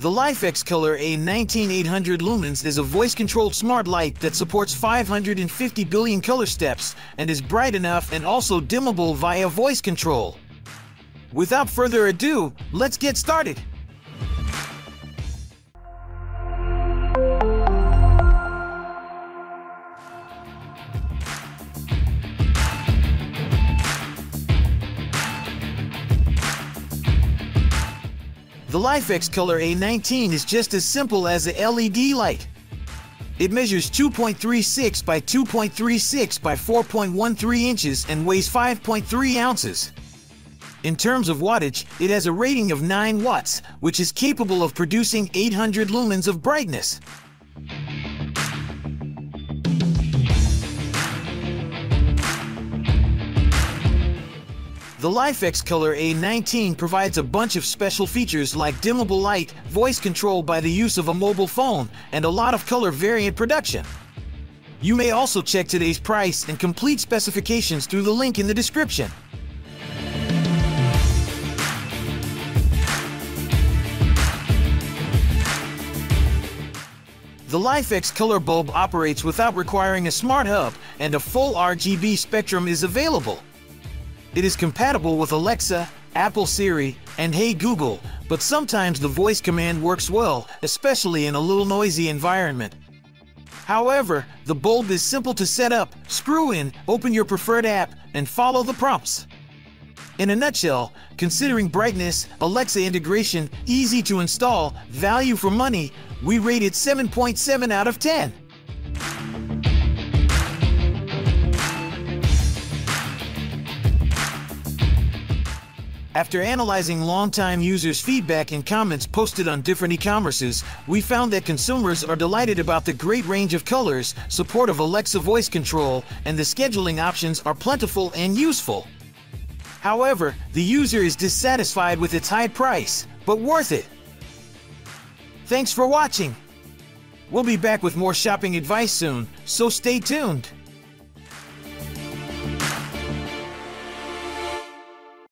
The LIFX Color A19 800 lumens is a voice-controlled smart light that supports 550 billion color steps and is bright enough and also dimmable via voice control. Without further ado, let's get started. The LIFX Color A19 is just as simple as a LED light. It measures 2.36 by 2.36 by 4.13 inches and weighs 5.3 ounces. In terms of wattage, it has a rating of 9 watts, which is capable of producing 800 lumens of brightness. The LIFX Color A19 provides a bunch of special features like dimmable light, voice control by the use of a mobile phone, and a lot of color variant production. You may also check today's price and complete specifications through the link in the description. The LIFX Color bulb operates without requiring a smart hub, and a full RGB spectrum is available. It is compatible with Alexa, Apple Siri, and Hey Google, but sometimes the voice command works well, especially in a little noisy environment. However, the bulb is simple to set up, screw in, open your preferred app, and follow the prompts. In a nutshell, considering brightness, Alexa integration, easy to install, value for money, we rate it 7.7 out of 10. After analyzing longtime users' feedback and comments posted on different e-commerces, we found that consumers are delighted about the great range of colors, support of Alexa voice control, and the scheduling options are plentiful and useful. However, the user is dissatisfied with its high price, but worth it. Thanks for watching. We'll be back with more shopping advice soon, so stay tuned.